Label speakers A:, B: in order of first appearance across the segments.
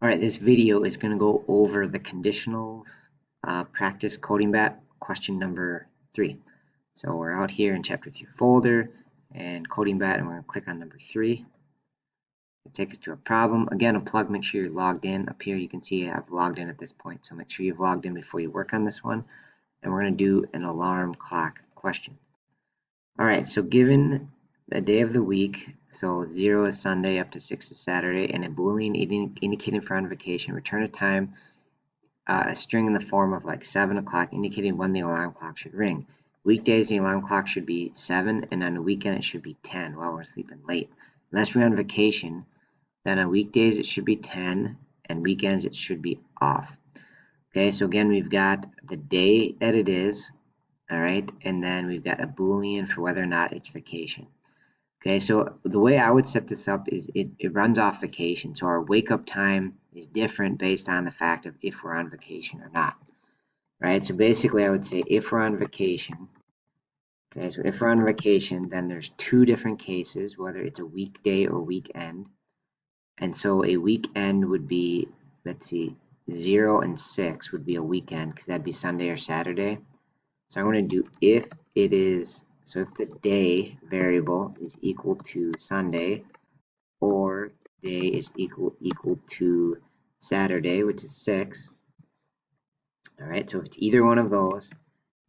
A: Alright, this video is going to go over the conditionals practice coding bat question number 3. So we're out here in chapter 3 folder and coding bat, and we're going to click on number 3. It'll take us to a problem. Again, unplug, make sure you're logged in. Up here you can see I've logged in at this point, so make sure you've logged in before you work on this one. And we're going to do an alarm clock question. Alright, so given the day of the week, so 0 is Sunday up to 6 is Saturday, and a Boolean indicating for on vacation, return a time, a string in the form of like 7 o'clock indicating when the alarm clock should ring. Weekdays the alarm clock should be 7, and on the weekend it should be 10 while we're sleeping late. Unless we're on vacation, then on weekdays it should be 10, and weekends it should be off. Okay, so again we've got the day that it is, alright, and then we've got a Boolean for whether or not it's vacation. Okay, so the way I would set this up is it runs off vacation. So our wake up time is different based on the fact of if we're on vacation or not. Right, so basically I would say if we're on vacation, okay, so if we're on vacation, then there's two different cases, whether it's a weekday or weekend. And so a weekend would be, let's see, 0 and 6 would be a weekend because that'd be Sunday or Saturday. So I'm going to do if it is, so if the day variable is equal to Sunday, or day is equal to Saturday, which is 6. Alright, so if it's either one of those,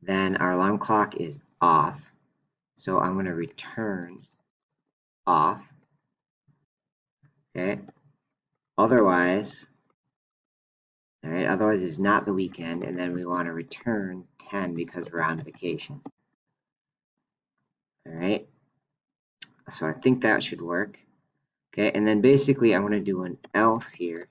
A: then our alarm clock is off. So I'm going to return off. Okay. Otherwise, alright, otherwise it's not the weekend, and then we want to return 10 because we're on vacation. Alright, so I think that should work. Okay, and then basically I'm going to do an else here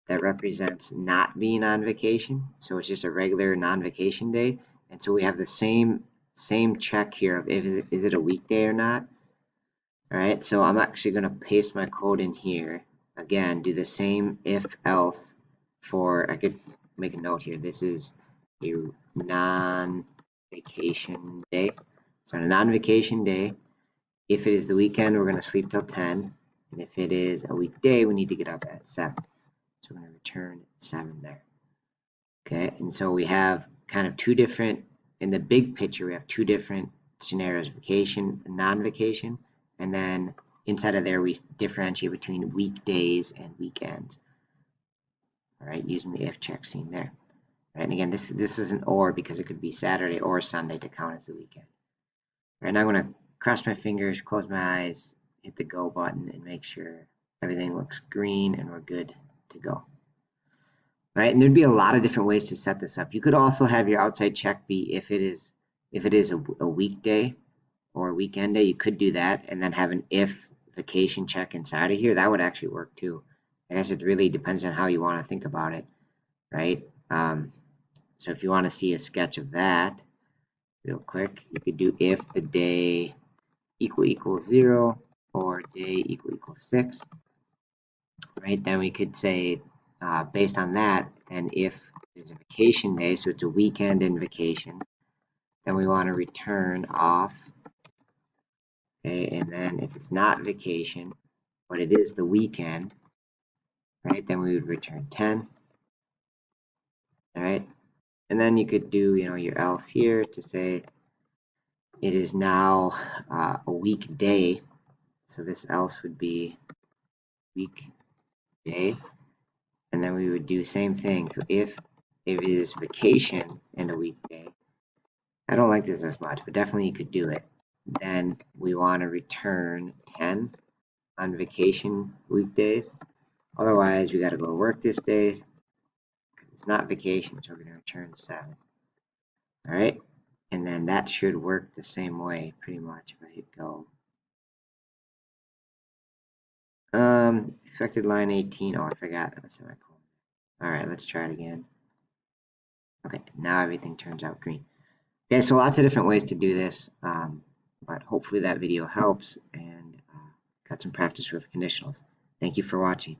A: that represents not being on vacation. So it's just a regular non-vacation day. And so we have the same check here of if is it a weekday or not. Alright, so I'm actually going to paste my code in here. Again, do the same if else for, I could make a note here, this is a non-vacation day. So on a non-vacation day, if it is the weekend, we're going to sleep till 10. And if it is a weekday, we need to get up at 7. So we're going to return 7 there. Okay, and so we have kind of two different, in the big picture, we have two different scenarios, vacation and non-vacation. And then inside of there, we differentiate between weekdays and weekends. All right, using the if check scene there. All right, and again, this is an or because it could be Saturday or Sunday to count as the weekend. All right, now I'm going to cross my fingers, close my eyes, hit the go button, and make sure everything looks green and we're good to go. Right, and there'd be a lot of different ways to set this up. You could also have your outside check be if it is a weekday or a weekend day, you could do that and then have an if vacation check inside of here. That would actually work too. I guess it really depends on how you want to think about it, right? So if you want to see a sketch of that real quick, you could do if the day equals 0 or day equals 6, right? Then we could say based on that, then if it's a vacation day, so it's a weekend and vacation, then we want to return off. Okay, and then if it's not vacation, but it is the weekend, right, then we would return 10. All right, and then you could do, your else here to say it is now a weekday. So this else would be weekday. And then we would do same thing. So if it is vacation and a weekday, I don't like this as much, but definitely you could do it. Then we want to return 10 on vacation weekdays. Otherwise, we got to go to work this day because it's not vacation, so we're going to return 7. All right, and then that should work the same way pretty much if I hit go. Expected line 18. Oh, I forgot the semicolon. All right, let's try it again. Okay, now everything turns out green. Okay, so lots of different ways to do this, but hopefully that video helps and got some practice with conditionals. Thank you for watching.